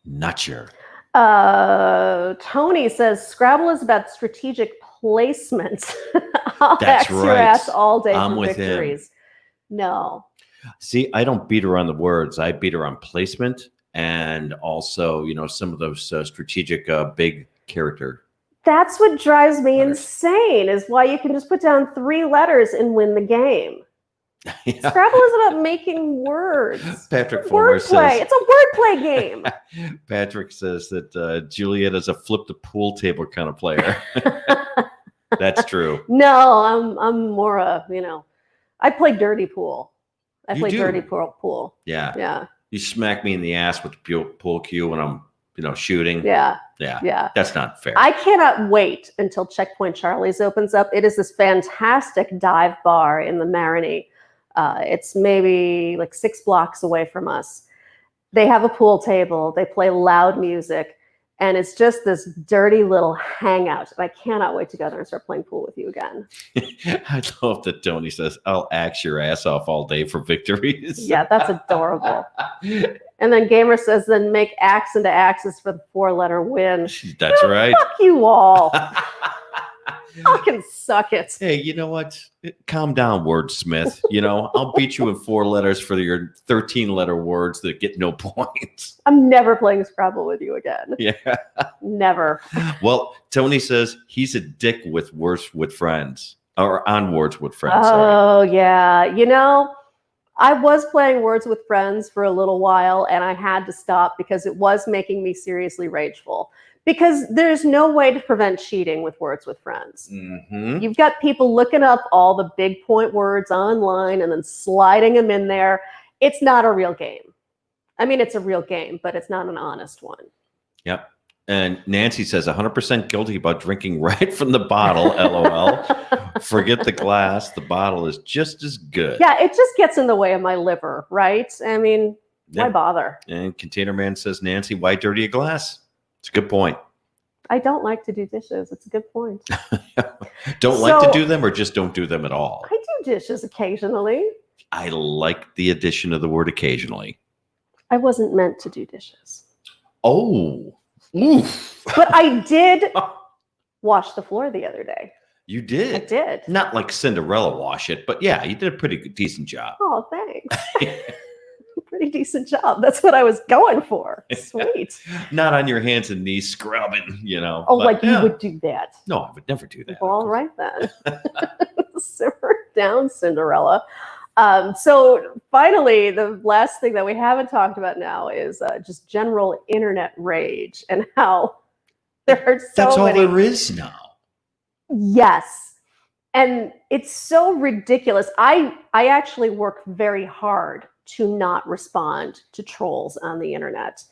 not sure. Tony says Scrabble is about strategic placement. I'll That's axe your right. ass all day I'm for with victories. him. No. See, I don't beat her on the words. I beat her on placement and also, some of those strategic big character. That's what drives me letters. insane, is why you can just put down 3 letters and win the game. Yeah. Scrabble is about making words. Patrick Fulmer Wordplay. says It's a wordplay game. Patrick says that Juliet is a flip the pool table kind of player. That's true. No, I'm more a, I play dirty pool. I You play do? dirty pool. Yeah. Yeah. You smack me in the ass with the pool cue when I'm, shooting. Yeah. Yeah. Yeah. That's not fair. I cannot wait until Checkpoint Charlie's opens up. It is this fantastic dive bar in the Marigny. It's maybe like 6 blocks away from us. They have a pool table. They play loud music. And it's just this dirty little hangout. And I cannot wait to go there and start playing pool with you again. I love that Tony says, I'll axe your ass off all day for victories. Yeah, that's adorable. And then Gamer says, then make axe into axes for the 4-letter win. That's right. Fuck you all. Fucking suck it. Hey, you know what? Calm down, wordsmith. I'll beat you in 4 letters for your 13-letter words that get no points. I'm never playing Scrabble with you again. Yeah. Never. Well, Tony says he's a dick with words with friends, or on words with friends. Oh, yeah. I was playing Words with Friends for a little while, and I had to stop because it was making me seriously rageful. Because there's no way to prevent cheating with Words with Friends. Mm-hmm. You've got people looking up all the big point words online and then sliding them in there. It's not a real game. I mean, it's a real game, but it's not an honest one. Yep. And Nancy says 100% guilty about drinking right from the bottle. LOL. Forget the glass. The bottle is just as good. Yeah, it just gets in the way of my liver, right? I mean, why bother? And Container Man says, Nancy, why dirty a glass? It's a good point. I don't like to do dishes. It's a good point. Don't like to do them, or just don't do them at all? I do dishes occasionally. I like the addition of the word occasionally. I wasn't meant to do dishes. Oh. Oof. But I did wash the floor the other day. You did? I did. Not like Cinderella wash it, but yeah, you did a pretty decent job. Oh, thanks. Pretty decent job. That's what I was going for. Sweet. Not on your hands and knees scrubbing, Oh, like you would do that. No, I would never do that. Well, all right then. Simmer down, Cinderella. So finally, the last thing that we haven't talked about now is just general internet rage and how there are so That's all many. there is now. Yes. And it's so ridiculous. I actually work very hard to not respond to trolls on the internet.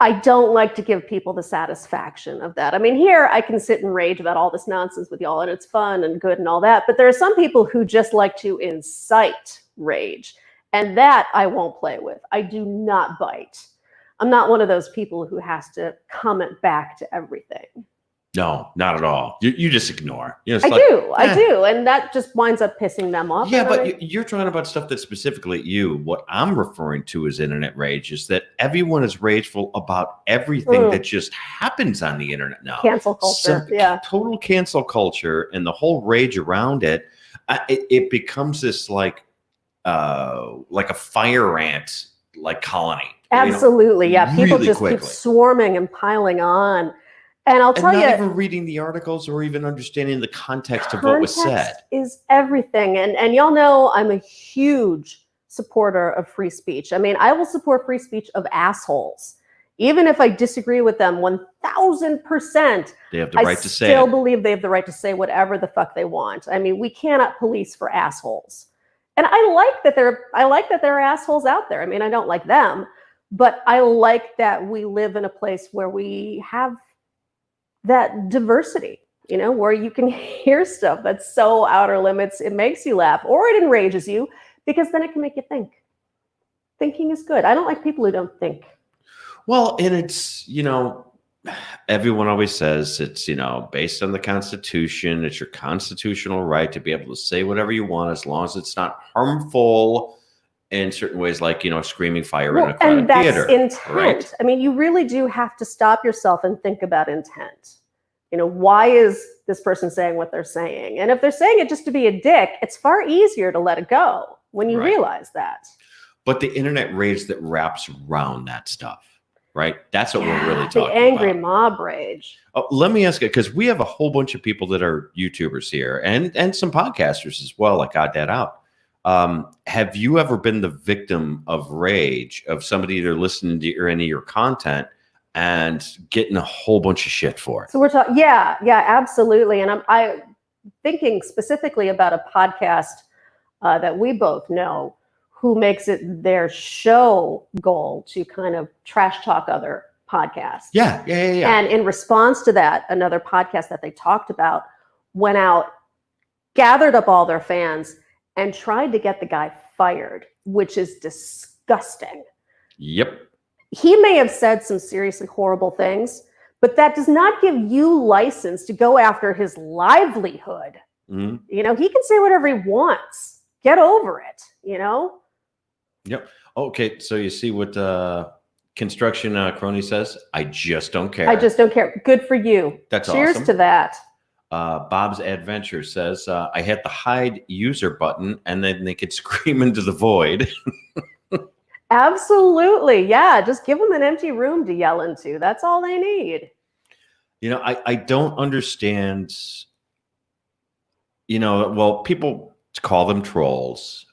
I don't like to give people the satisfaction of that. I mean, here I can sit and rage about all this nonsense with y'all, and it's fun and good and all that. But there are some people who just like to incite rage, and that I won't play with. I do not bite. I'm not one of those people who has to comment back to everything. No, not at all. You just ignore. You know, it's I like, do, I eh. do, and that just winds up pissing them off. Yeah, and but I- you're talking about stuff that's specifically at you. What I'm referring to as internet rage is that everyone is rageful about everything that just happens on the internet now. cancel culture. Yeah, Total cancel culture and the whole rage around it. It becomes this like a fire ant like colony. absolutely. Yeah, people really just quickly. keep swarming and piling on. And I'll And tell not you, even reading the articles or even understanding the context of what was said. context is everything. And y'all know I'm a huge supporter of free speech. I mean, I will support free speech of assholes. Even if I disagree with them 1000%, They have the I right to say still it. believe they have the right to say whatever the fuck they want. I mean, we cannot police for assholes. And I like that there are assholes out there. I mean, I don't like them, but I like that we live in a place where we have that diversity, where you can hear stuff that's so outer limits, it makes you laugh or it enrages you, because then it can make you think. Thinking is good. I don't like people who don't think. Well, and it's, everyone always says it's, based on the Constitution. It's your constitutional right to be able to say whatever you want as long as it's not harmful in certain ways, like, screaming fire in a crowded theater. And that's intent. Right? I mean, you really do have to stop yourself and think about intent. Why is this person saying what they're saying? And if they're saying it just to be a dick, it's far easier to let it go when you realize that. But the internet rage that wraps around that stuff, right? That's what we're really talking about. The angry mob rage. Oh, let me ask you, because we have a whole bunch of people that are YouTubers here and some podcasters as well, like Got That Out. Have you ever been the victim of rage of somebody either listening to any of your content and getting a whole bunch of shit for it? So we're talking, yeah, absolutely. And I'm thinking specifically about a podcast that we both know, who makes it their show goal to kind of trash talk other podcasts. Yeah. And in response to that, another podcast that they talked about went out, gathered up all their fans, and tried to get the guy fired, which is disgusting. Yep. He may have said some seriously horrible things, but that does not give you license to go after his livelihood. Mm-hmm. He can say whatever he wants. Get over it, Yep. Okay. So you see what Construction Crony says? I just don't care. I just don't care. Good for you. That's Cheers awesome. to that. Bob's Adventure says, I hit the hide user button and then they could scream into the void. Absolutely. Yeah. Just give them an empty room to yell into. That's all they need. I don't understand, well, people call them trolls.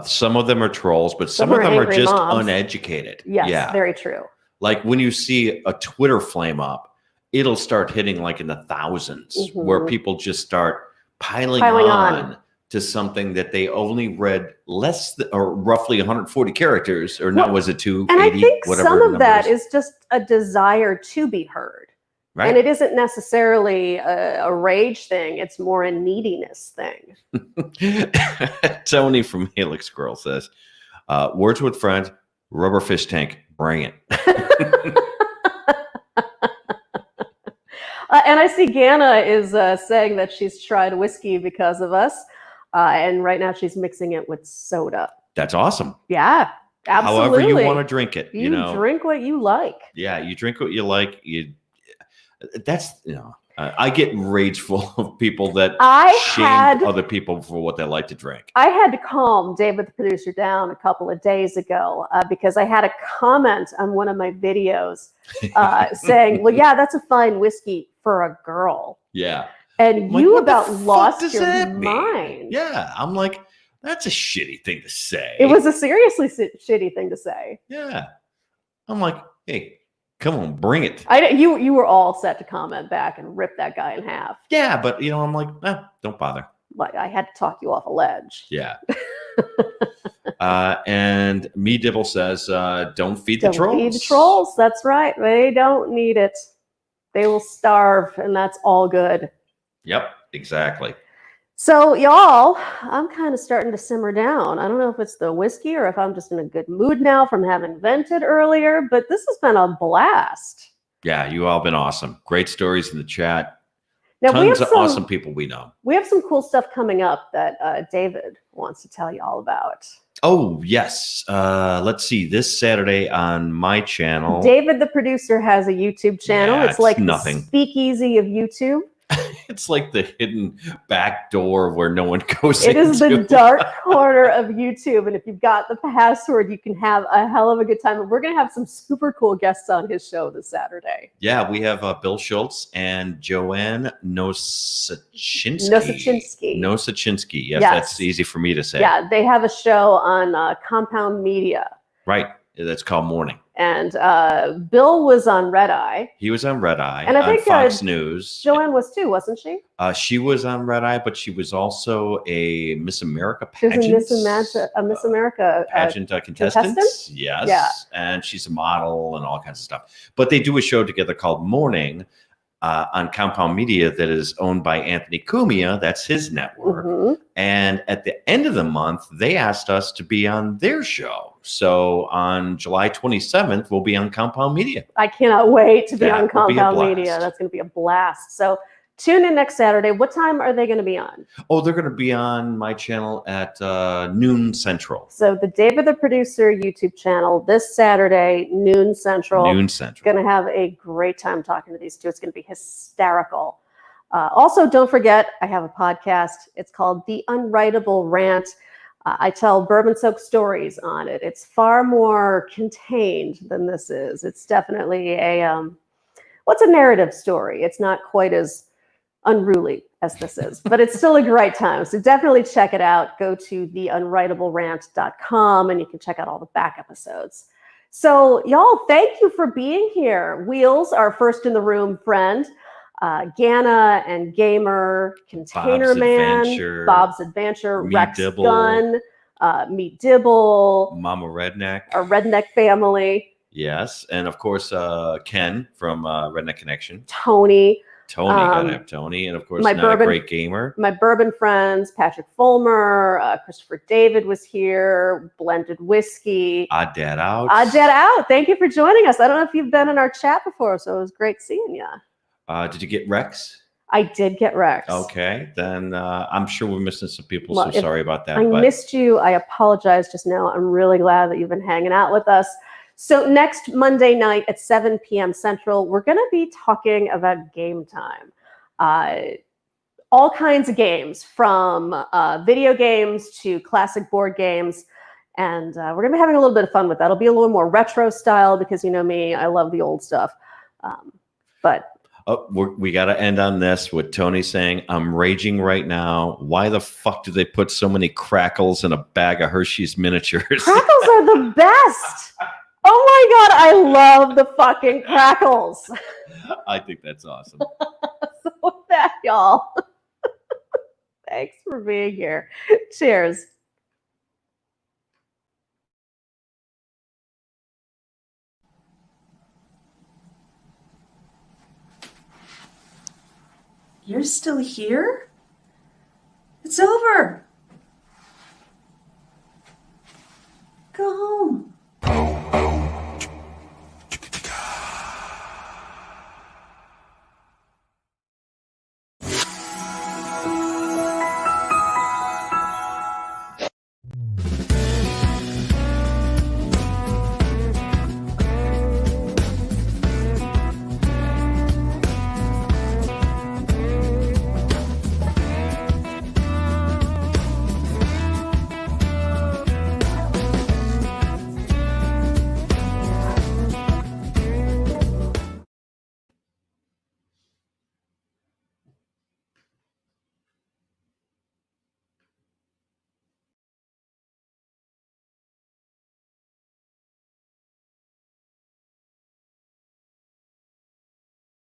Some of them are trolls, but some of them are just mobs. Uneducated. Yes, yeah. Very true. Like when you see a Twitter flame up, it'll start hitting like in the thousands, where people just start piling on to something that they only read or roughly 140 characters, or no, was it 280? And I think whatever some of that is just a desire to be heard. Right. And it isn't necessarily a rage thing. It's more a neediness thing. Tony from Helix Girl says, words with friend, rubber fish tank, bring it. And I see Ganna is saying that she's tried whiskey because of us. And right now she's mixing it with soda. That's awesome. Yeah, absolutely. However you want to drink it. You drink what you like. Yeah, you drink what you like. I get rageful of people that shame other people for what they like to drink. I had to calm David, the producer, down a couple of days ago because I had a comment on one of my videos saying, well, yeah, that's a fine whiskey for a girl. Yeah. And you about lost your mind. Yeah. I'm like, that's a shitty thing to say. It was a seriously shitty thing to say. Yeah. I'm like, hey, come on, bring it. You were all set to comment back and rip that guy in half. Yeah, but I'm like, don't bother. Like I had to talk you off a ledge. Yeah. And Me Dibble says, don't feed the trolls. Feed the trolls. That's right. They don't need it. They will starve, and that's all good. Yep, exactly. So y'all, I'm kind of starting to simmer down. I don't know if it's the whiskey or if I'm just in a good mood now from having vented earlier, but this has been a blast. Yeah, you all been awesome. Great stories in the chat. Now Tons of awesome people we know. We have some cool stuff coming up that David wants to tell you all about. Oh, yes. Let's see. This Saturday on my channel. David, the producer, has a YouTube channel. Yeah, it's like nothing. the speakeasy of YouTube. It's like the hidden back door where no one goes It is into. the dark corner of YouTube. And if you've got the password, you can have a hell of a good time. And we're going to have some super cool guests on his show this Saturday. Yeah, we have Bill Schultz and Joanne Nosachinsky. Nosachinsky. Yes, that's easy for me to say. Yeah, they have a show on Compound Media. Right. That's called Morning. And Bill was on Red Eye. He was on Red Eye. And I think Fox News. Joanne was too, wasn't she? She was on Red Eye, but she was also a Miss America pageant. She was a Miss America pageant contestant. Yes. Yeah. And she's a model and all kinds of stuff. But they do a show together called Morning on Compound Media that is owned by Anthony Cumia. That's his network. Mm-hmm. And at the end of the month, they asked us to be on their show. So on July 27th, we'll be on Compound Media. I cannot wait to be on Compound Media. That's going to be a blast. So tune in next Saturday. What time are they going to be on? Oh, they're going to be on my channel at noon Central. So the David the Producer YouTube channel this Saturday, noon Central. Noon Central. Going to have a great time talking to these two. It's going to be hysterical. Also, don't forget, I have a podcast. It's called The Unwritable Rant. I tell bourbon-soaked stories on it. It's far more contained than this is. It's definitely a narrative story. It's not quite as unruly as this is, but it's still a great time. So definitely check it out. Go to theunwritablerant.com and you can check out all the back episodes. So y'all, thank you for being here. Wheels, our first in the room friend. Gana and Gamer, Container Man, Bob's Adventure, Rex Dibble, Gunn, Meet Dibble, Mama Redneck, our Redneck family. Yes, and of course Ken from Redneck Connection. Tony, gotta have Tony, and of course Not a Great Gamer. My bourbon friends, Patrick Fulmer, Christopher David was here, Blended Whiskey. Odd Dad Out. Odd Dad Out. Thank you for joining us. I don't know if you've been in our chat before, so it was great seeing you. Did you get Rex? I did get Rex. Okay, then I'm sure we're missing some people, so sorry about that. I missed you. I apologize just now. I'm really glad that you've been hanging out with us. So next Monday night at 7 p.m. Central, we're going to be talking about game time. All kinds of games, from video games to classic board games. And we're going to be having a little bit of fun with that. It'll be a little more retro style because, you know me, I love the old stuff. We got to end on this with Tony saying, I'm raging right now. Why the fuck do they put so many crackles in a bag of Hershey's miniatures? Crackles are the best. Oh my God, I love the fucking crackles. I think that's awesome. So with that, y'all, thanks for being here. Cheers. You're still here? It's over. Go home.